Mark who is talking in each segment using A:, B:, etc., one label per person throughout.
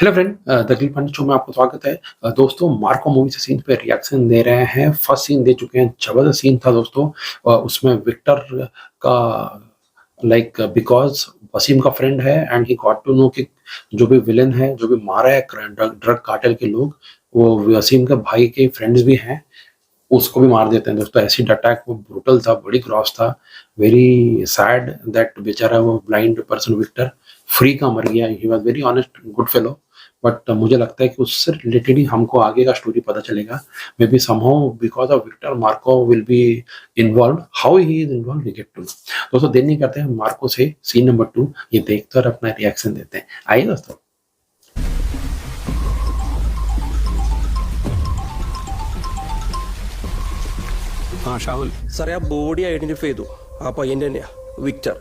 A: Hello friend, the grill punch show में आपका स्वागत है। दोस्तों, मार्को मूवी से सीन पे रिएक्शन दे रहे हैं। फर्स्ट सीन दे चुके हैं, जबरदस्त सीन था दोस्तों। उसमें विक्टर का बिकॉज वसीम का फ्रेंड है and he got to know कि जो भी विलन है, जो भी मारा है ड्रग कार्टेल के लोग, वो वसीम के भाई के फ्रेंड्स भी हैं। उसको भी मार देते हैं दोस्तों। एसिड अटैक वो ब्रूटल था, बड़ी ग्रॉस था। वेरी सैड दैट बेचारा वो ब्लाइंड पर्सन विक्टर फ्री का मर गया। He was very honest good fellow. But मुझे लगता है कि उससे रिलेटेड ही हमको आगे का स्टोरी पता चलेगा। May be somehow because of Victor Marco will be involve. How he is involve we get to know. दोस्तों, देर नहीं करते हैं, मार्को से सीन नंबर 2 ये देखते और अपना रिएक्शन देते हैं। आइए दोस्तों।
B: ആ ഷാഹുൽ
C: സാറേ, ആ ബോഡി ഐഡന്റിഫൈ ചെയ്തു. ആ പയ്യന്റെ തന്നെയാ, വിക്ടർ.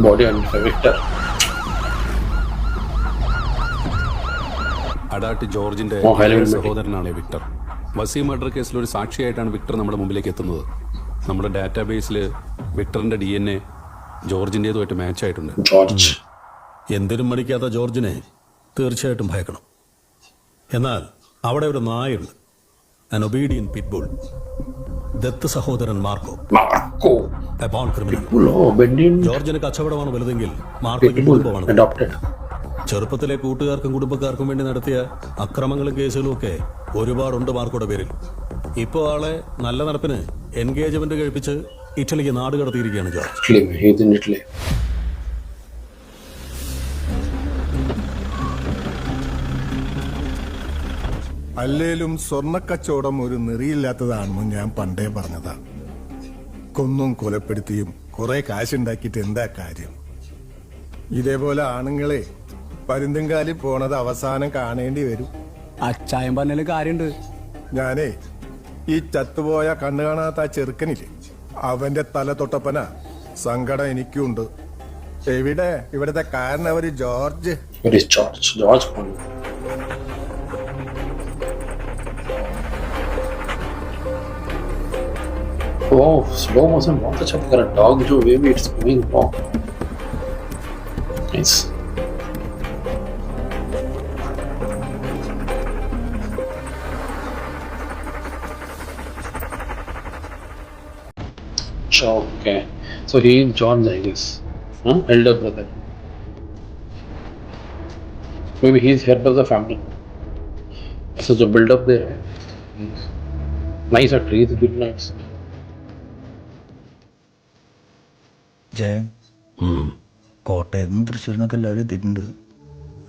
A: ബോഡി വിക്ടർ
B: അഡാട്ട് ജോർജിന്റെ സഹോദരനാണ് വിക്ടർ. വസീം മർഡർ കേസിൽ ഒരു സാക്ഷിയായിട്ടാണ് വിക്ടർ നമ്മുടെ മുമ്പിലേക്ക് എത്തുന്നത്. നമ്മുടെ ഡാറ്റാബേസിൽ വിക്ടറിന്റെ DNA ജോർജിൻ്റെതുമായിട്ട് മാച്ച് ആയിട്ടുണ്ട്.
D: എന്തിനും മടിക്കാത്ത ജോർജിനെ തീർച്ചയായിട്ടും ഭയക്കണം. എന്നാൽ അവിടെ ഒരു നായുണ്ട്, an obedient pitbull. ദത്ത് സഹോദരൻ മാർക്കോ, a born criminal. ജോർജിന് കച്ചവടമാണ് വലുതെങ്കിൽ മാർക്കോയ്ക്ക് കുടുംബമാണ്. ചെറുപ്പത്തിലെ കൂട്ടുകാർക്കും കുടുംബക്കാർക്കും വേണ്ടി നടത്തിയ അക്രമങ്ങളും കേസുകളും ഒക്കെ ഒരുപാടുണ്ട് മാർക്കോയുടെ പേരിൽ. ഇപ്പോൾ ആളെ നല്ല നടപ്പിന് എൻഗേജ്മെന്റ് കഴിപ്പിച്ച് ഇറ്റലിക്ക് നാട് കടത്തിയിരിക്കുകയാണ് ജോർജ്.
E: അല്ലേലും സ്വർണ്ണക്കച്ചവടം ഒരു നെറിയില്ലാത്തതാണെന്ന് ഞാൻ പണ്ടേ പറഞ്ഞതാ. കൊന്നും കൊലപ്പെടുത്തിയും കുറെ കാശുണ്ടാക്കിയിട്ട് എന്താ കാര്യം? ഇതേപോലെ ആണുങ്ങളെ പരുന്തുംകാലി പോണത് അവസാനം കാണേണ്ടി വരും.
F: അച്ചായം പറഞ്ഞാലും കാര്യണ്ട്.
E: ഞാനേ ഈ ചത്തുപോയ കണ്ണു കാണാത്ത ആ ചെറുക്കനില്ലേ, അവന്റെ തല തൊട്ടപ്പന സങ്കടം എനിക്കുണ്ട്. എവിടെ ഇവിടത്തെ കാരണവര് ജോർജ്.
A: Oh, slow motion बहुत अच्छा दिख रहा है. Dog जो way में it's moving. Wow, nice. Okay, so he is John's, I guess, elder brother. Maybe he is head of the family. So the build up there. Nice tree, it's good nice.
F: Jayan, കോട്ടയത്ത് നിന്ന് തൃശ്ശൂരിനൊക്കെ എല്ലാവരും എത്തിയിട്ടുണ്ട്.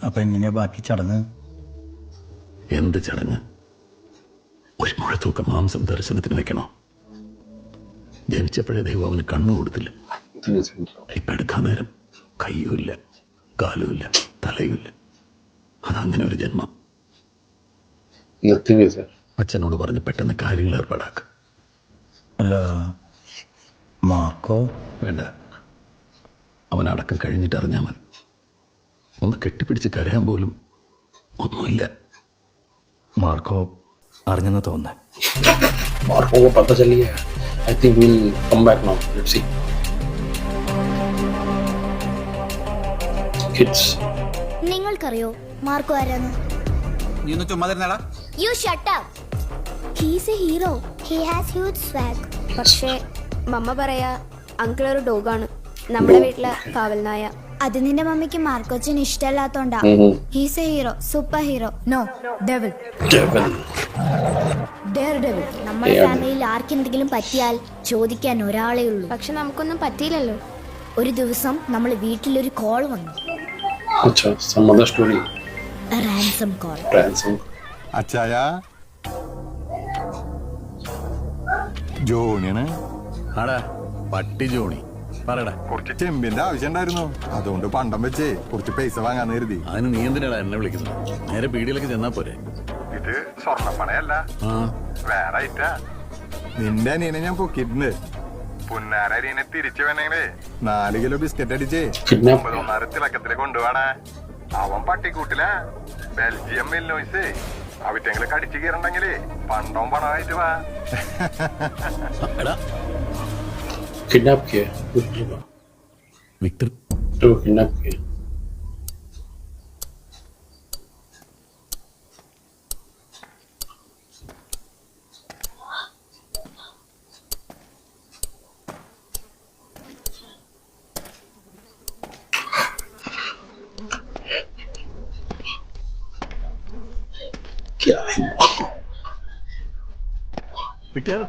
F: അപ്പൊ എങ്ങനെയാ ബാക്കി ചടങ്ങ്?
D: എന്ത് ചടങ്ങ്? ഒരു മുഴത്തൂക്ക മാംസം ദർശനത്തിന് വെക്കണോ? ജനിച്ചപ്പോഴേ ദൈവം അവന് കണ്ണു കൊടുത്തില്ല. ഇപ്പൊ എടുക്കാൻ നേരം കയ്യുമില്ല, കാലുമില്ല, തലയുമില്ല. അതങ്ങനെ ഒരു ജന്മം. അച്ഛനോട് പറഞ്ഞ് പെട്ടെന്ന് കാര്യങ്ങൾ ഏർപ്പാടാക്ക.
F: അല്ല, മാർക്കോ
D: വേണ്ട, അവനടക്കം കഴിഞ്ഞിട്ട് അറിഞ്ഞാൽ മതി. ഒന്ന് കെട്ടിപ്പിടിച്ച് കരയാൻ പോലും ഒന്നുമില്ല.
F: മാർക്കോ അറിഞ്ഞെന്ന് തോന്നുന്നേ.
A: मार्को को पता चल गया. I think we'll come back now. Let's see. Kids.
G: നിങ്ങൾക്കറിയോ മാർക്കോ ആരാണ്?
C: നീ ഒന്ന് ചുമ്മാതിരുന്നടാ.
G: You shut up. He's a hero. He has huge swag.
H: പക്ഷേ മമ്മ പറയാ അങ്കിൾ ഒരു ഡോഗാണ്, നമ്മുടെ വീട്ടിലെ കാവൽ നായ.
G: അത് നിന്റെ മമ്മിക്ക് മാർക്കോച്ചന് ഇഷ്ടമല്ലാത്തോണ്ടാ. He's a hero, super hero. No, devil. Daredevil. നമ്മുടെ ഫാമിലിയിൽ ആർക്കെന്തെങ്കിലും പറ്റിയാൽ ചോദിക്കാൻ ഒരാളേ ഉള്ളൂ.
H: പക്ഷെ നമുക്കൊന്നും പറ്റിയില്ലല്ലോ.
G: ഒരു ദിവസം നമ്മൾ വീട്ടിലൊരു കോൾ വന്നു.
A: Some other story.
G: A ransom call.
E: അച്ചായ, ജോണിയാണ്.
D: ആടാ പട്ടി ജോണി, പറയടാ.
E: കുറച്ച് ചെമ്പിന്റെ ആവശ്യം ഉണ്ടായിരുന്നു, അതുകൊണ്ട് പണ്ടം വെച്ചേ കുറച്ച് പൈസ വാങ്ങാന്ന് കരുതി.
D: അതിന് നീ എന്തിനാടാ എന്നെ വിളിക്കുന്നത്? നേരെ പീടിയിലേക്ക് ചെന്നാ പോരെ.
E: ഇത് സ്വർണ്ണപ്പണയല്ല, വേറെ ഐറ്റാ. നിന്റെ അനിയനെ ഞാൻ പൊക്കിയിട്ടുണ്ട്. പുന്നാരനെ തിരിച്ചു വേണമെങ്കിലേ 4 കിലോ ബിസ്ക്കറ്റ് അടിച്ചേ 9 തിളക്കത്തില് കൊണ്ടുപോണേ. അവൻ പട്ടിക്കൂട്ടില ബെൽജിയം മെല്ലോയ്സ്. അവറ്റെങ്കിലും കടിച്ചു കയറണ്ടെങ്കിലേ പണ്ടവും പണമായിട്ട് വാ.
A: किडनैप किया
D: विक्टर
A: तो किडनैप किया.
D: വിക്ടർ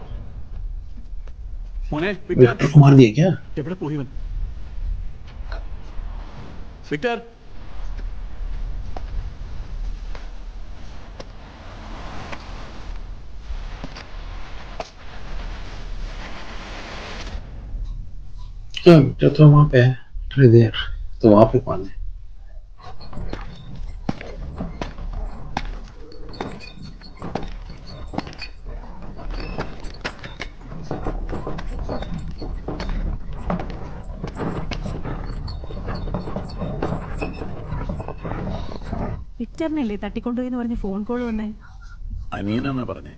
D: മോനെ
A: विक्टर को मार दिया क्या?
D: എവിടെ പോയി ഇവൻ? വിക്ടർ
A: हाँ, विक्टर तो वहाँ पे है, थोड़ी देर तो वहाँ पे कौन है?
I: വിക്ടറിനല്ലേ തട്ടിക്കൊണ്ടുപോയി എന്ന് പറഞ്ഞ് ഫോൺ കോൾ വന്നേ?
D: അനിയനാന്നാ പറഞ്ഞേ.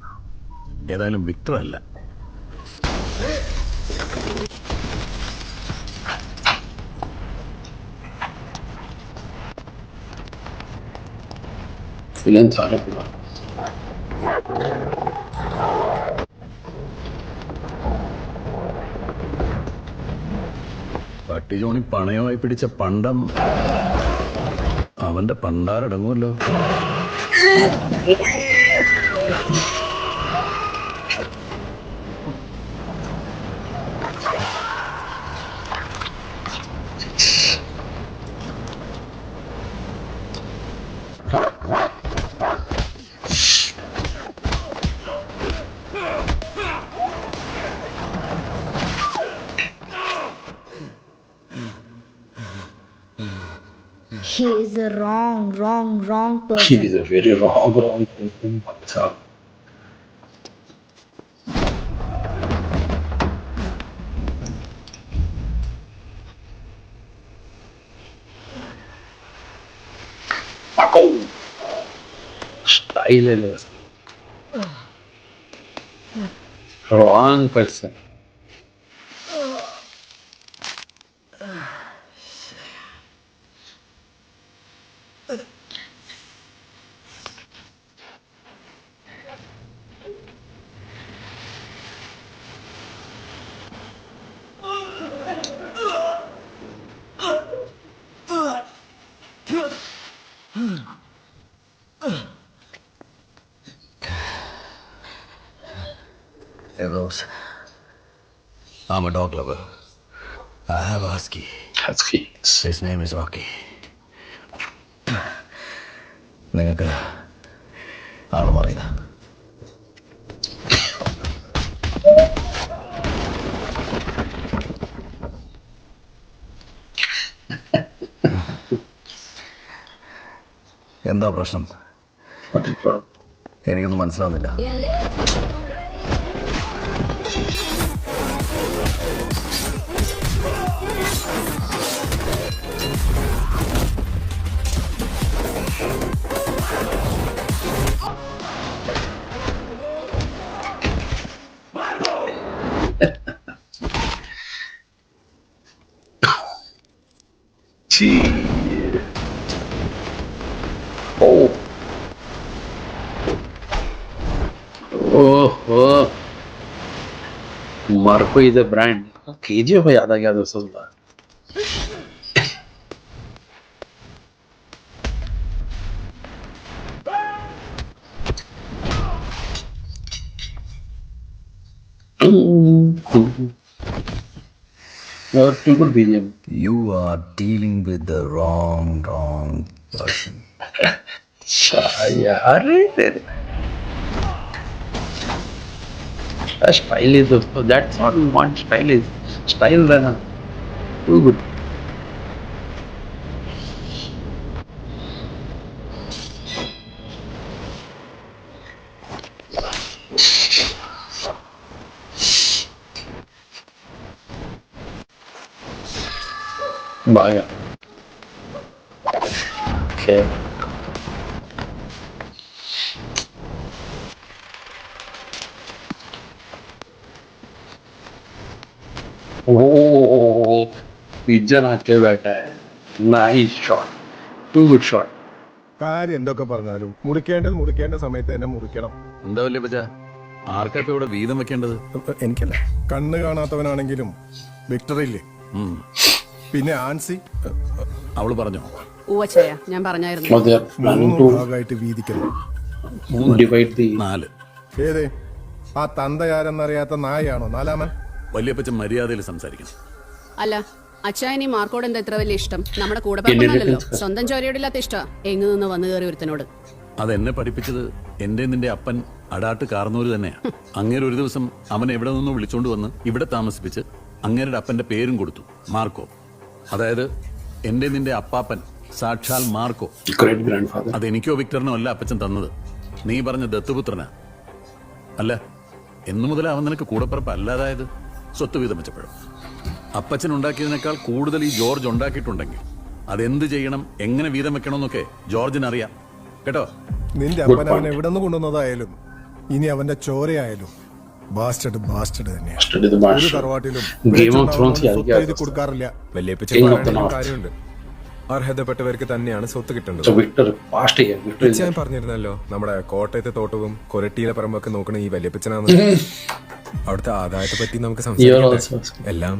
D: ഏതായാലും വിക്ടർ അല്ല.
A: विलन सारे पूरा
D: പട്ടി ജോണി പണയമായി പിടിച്ച പണ്ടം അവന്റെ പണ്ടാരടങ്ങുമല്ലോ.
G: He is a wrong
A: He
G: person.
A: is a very wrong person. अच्छा स्टाइल है wrong person.
F: Hey, Rose. I'm a dog lover. I have a husky.
A: Husky.
F: His name is Rocky. നിങ്ങൾക്ക് ആള് പറയുക. എന്താ പ്രശ്നം?
A: What is wrong?
F: എനിക്കൊന്നും മനസ്സിലാവുന്നില്ല.
A: Gee. Oh. Oh. Marco is a brand. KGF याद आ गया दोस्तों थोड़ा. और too good BGM.
F: You are dealing with the wrong person.
A: यार स्टाइल is दोस्तों. That's what we want. Style रहना. Too good. Bye. Okay. Oh, pizza नाचे बैठा है. Nice shot. Too good shot.
E: കാര്യം എന്തൊക്കെ പറഞ്ഞാലും മുറിക്കേണ്ട സമയത്ത് തന്നെ മുറിക്കണം.
D: എന്താ വല്ലേ പച്ച? ആർക്കാ ഇപ്പൊ ഇവിടെ വീതം വെക്കേണ്ടത്?
E: എനിക്കല്ല. കണ്ണ് കാണാത്തവനാണെങ്കിലും വിക്ടർ ഇല്ലേ? പിന്നെ ആൻസി
D: അവള് പറഞ്ഞോ?
I: ഊവച്ചയ ഞാൻ പറഞ്ഞായിരുന്നു.
A: Now they are planning
E: മൂന്ന്
A: to
E: ഭാഗമായിട്ട് വീതിക്കണം.
A: divide the
B: 4.
E: ഏത് ആ തന്തയാരെന്നറിയാത്ത നായാണോ നാലാമൻ?
B: വല്യപ്പച്ചൻ മര്യാദയിൽ സംസാരിക്കണം.
J: അല്ല അച്ചായനി മാർക്കോട് എന്താ ഇത്ര വലിയ ഇഷ്ടം? നമ്മുടെ കൂടെ പറഞ്ഞല്ലോ, സ്വന്തം ചോരയോടില്ലാത്ത ഇഷ്ട എങ്ങ് നിന്ന് വന്നു കയറി ഒരുത്തനോട്.
B: അതെന്നെ പഠിപ്പിച്ചത് എന്റെ നിന്റെ അപ്പൻ അടാട്ട് കാർന്നൂര് തന്നെയാ. അങ്ങേര് ഒരു ദിവസം അവൻ എവിടെ നിന്നോ വിളിച്ചോണ്ട് വന്ന് ഇവിടെ താമസിപ്പിച്ച് അങ്ങേരുടെ അപ്പന്റെ പേരും കൊടുത്തു, മാർക്കോ. അതായത് എന്റെ നിന്റെ അപ്പാപ്പൻ സാക്ഷാൽ മാർക്കോ.
A: great grandfather.
B: അതെനിക്കോ വിക്ടറിനോ അല്ല അപ്പച്ചൻ തന്നത്, നീ പറഞ്ഞ ദത്തുപുത്രനാ. അല്ല എന്നു മുതൽ അവൻ നിനക്ക് കൂടപ്പിറപ്പ് അല്ലാതായത്? സ്വത്ത് വീതം വെച്ചപ്പോഴും. അപ്പച്ചൻ ഉണ്ടാക്കിയതിനേക്കാൾ കൂടുതൽ ഈ ജോർജ് ഉണ്ടാക്കിയിട്ടുണ്ടെങ്കിൽ അതെന്ത് ചെയ്യണം, എങ്ങനെ വീതം വെക്കണമെന്നൊക്കെ ജോർജിന് അറിയാം കേട്ടോ.
E: നിന്റെ അപ്പൻ അവൻ എവിടെ നിന്ന് കൊണ്ടുവന്നതായാലും ഇനി അവന്റെ ചോരയായാലും ബാസ്റ്റഡ് തന്നെയാണ്. ഒരു തറവാട്ടിലും
A: Game of Thrones
E: സ്വത്ത് എഴുതി കൊടുക്കാറില്ല.
A: King of the North.
K: കാര്യമുണ്ട്, അർഹതപ്പെട്ടവർക്ക് തന്നെയാണ് സ്വത്ത് കിട്ടേണ്ടത്.
A: So Victor past year, Victor is
K: ഞാൻ പറഞ്ഞിരുന്നല്ലോ, നമ്മുടെ കോട്ടയത്തെ തോട്ടവും കൊരട്ടിയിലെ പറമ്പൊക്കെ നോക്കണ ഈ വല്യപ്പച്ചനാണ്. അവിടുത്തെ ആദായത്തെ പറ്റി നമുക്ക് സംസാരിക്കാം. എല്ലാം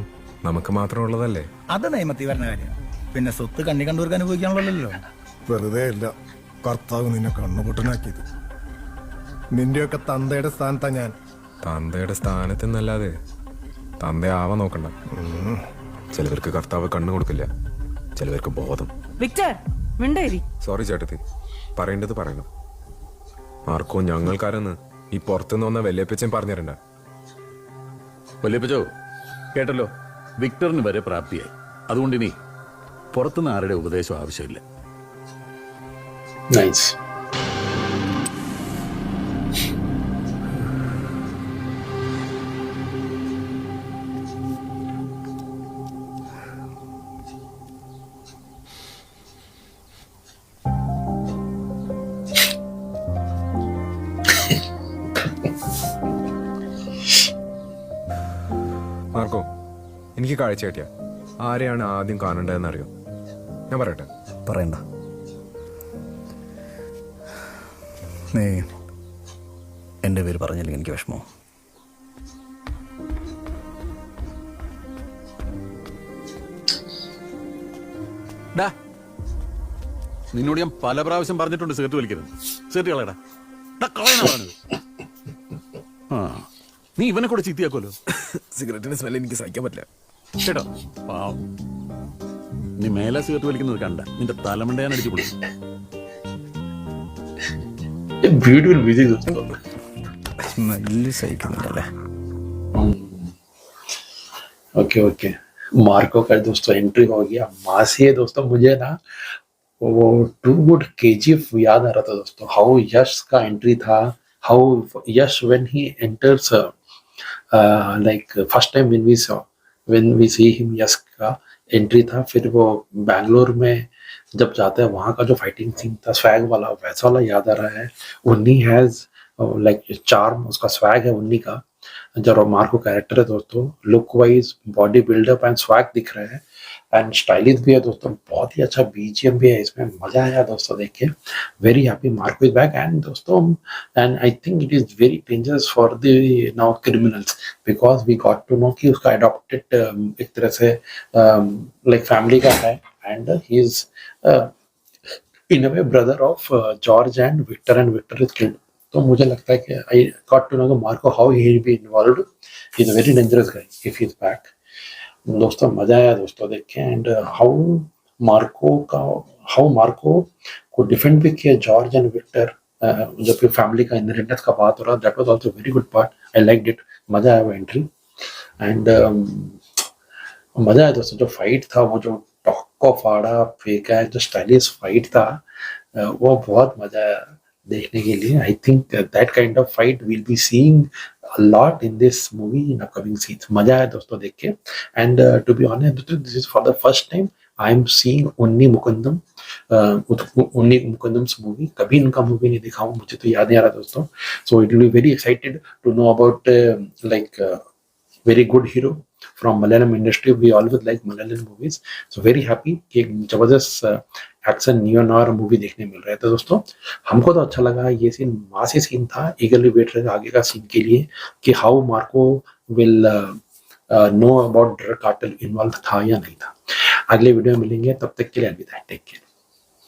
K: നമുക്ക് മാത്രമുള്ളതല്ലേ?
L: അത് നിയമത്തിൽ വരുന്ന കാര്യം. പിന്നെ സ്വത്ത് കണ്ണി കണ്ടവർക്ക് അനുഭവിക്കാനുള്ളല്ലോ.
E: വെറുതെ അല്ല കർത്താവ് നിന്നെ കണ്ണുപൊട്ടനാക്കിയത്. നിന്റെയൊക്കെ തന്തയുടെ സ്ഥാനത്താ ഞാൻ.
K: തന്തയുടെ സ്ഥാനത്തെന്നല്ലാതെ തന്തയാവാൻ നോക്കണ്ട. ചിലവർക്ക് കർത്താവ് കണ്ണു കൊടുക്കില്ല, ചിലവർക്ക് ബോധം.
I: വിക്ടർ മിണ്ടേരി.
K: സോറി ചേട്ടത്തി, പറയേണ്ടത് പറയണം. ആർക്കോ ഞങ്ങൾക്കാരെന്ന് ഈ പുറത്തുനിന്ന് വന്ന വല്യപ്പച്ചൻ പറഞ്ഞിരണ്ട.
B: വല്യപ്പച്ചോ കേട്ടല്ലോ, വിക്ടറിന് വരെ പ്രാപ്തിയായി. അതുകൊണ്ട് ഇനി പുറത്തുനിന്ന് ആരുടെ ഉപദേശം ആവശ്യമില്ല.
A: nice.
K: മാർക്കോ, എനിക്ക് കാഴ്ച കിട്ടിയ ആരെയാണ് ആദ്യം കാണേണ്ടതെന്ന് അറിയോ? ഞാൻ പറയട്ടെ?
L: പറയണ്ട. നീ എൻ്റെ പേര് പറഞ്ഞില്ലെങ്കിൽ എനിക്ക് വിഷമോ?
B: നിന്നോട് ഞാൻ പല പ്രാവശ്യം പറഞ്ഞിട്ടുണ്ട് സിഗരറ്റ് വലിക്കരുത്. സിഗരറ്റ് കളയടാ. ആ നീ ഇവനെ കൂടെ ചീത്തയാക്കുമല്ലോ.
K: സിഗരറ്റിന്റെ സ്മെല്ല് എനിക്ക് സഹിക്കാൻ പറ്റില്ല
B: കേട്ടോ. പാവം, നീ മേലെ സിഗരറ്റ് വലിക്കുന്നത് കണ്ട നിന്റെ തലമണ്ടയാൻ അടിച്ചു പൊളി.
A: Beautiful music.
L: സ്മെല്ല് സഹിക്കുന്നുണ്ടല്ലേ?
A: ओके मार्को का दोस्तों एंट्री हो गया. मासी है दोस्तों. मुझे ना वो टू गुड KGF याद आ रहा था दोस्तों. हाउ यश का एंट्री था, how Yash when he enters like first time when we see him, यश का एंट्री था. फिर वो बैंगलोर में जब जाता है वहाँ का जो फाइटिंग सीन था स्वैग वाला, वैसा वाला याद आ रहा है. उन्नी हैज लाइक चार्म, उसका स्वैग है उन्नी का. जो मार्को कैरेक्टर है दोस्तों, look wise body build up and swag दिख रहा है एंड स्टाइलिश भी है दोस्तों. बहुत ही अच्छा BGM भी है इसमें. मजा आया दोस्तों देख के. Very happy Marco is back and दोस्तों and I think it is very dangerous for the now criminals because we got to know कि उसका अडॉप्टेड एक तरह से लाइक फैमिली का है and he is in a way brother of George and Victor is killed. तो मुझे लगता है कि I got to know Marco how he will be involved. He is a very dangerous guy if he is back. दोस्तों मजा आया दोस्तों देख के एंड हाउ मार्को को डिफेंड भी किया जॉर्ज एंड विक्टर. जब भी फैमिली का इनहेरिटेंस का बात हो रहा, that was also very good part. I liked it. मजा आया वो एंट्री एंड मजा आया दोस्तों. जो फाइट था, वो जो टॉक को फाड़ा फेंका है, जो स्टाइलिश फाइट था, वो बहुत मजा आया देखने के लिए. I think that kind of fight will be seeing a lot in this movie in upcoming scenes. मजा आया दोस्तों देख के and to be honest this is for the first time I am seeing उन्नी मुकंदम्स मूवी. कभी इनका movie नहीं देखा हूँ, मुझे तो याद नहीं आ रहा दोस्तों. So it will be very excited to know about like very good hero from Malayalam industry. We always like Malayalam movies. So very happy कि जबरदस्त एक्शन नियो-नॉर मूवी देखने मिल रहा है. तो दोस्तों हमको तो अच्छा लगा. ये सीन मासी सीन था. ईगरली वेट रहेगा आगे का सीन के लिए कि how Marco will know about drug cartel involve था या नहीं था. अगले वीडियो में मिलेंगे, तब तक के लिए अलविदा. Take care.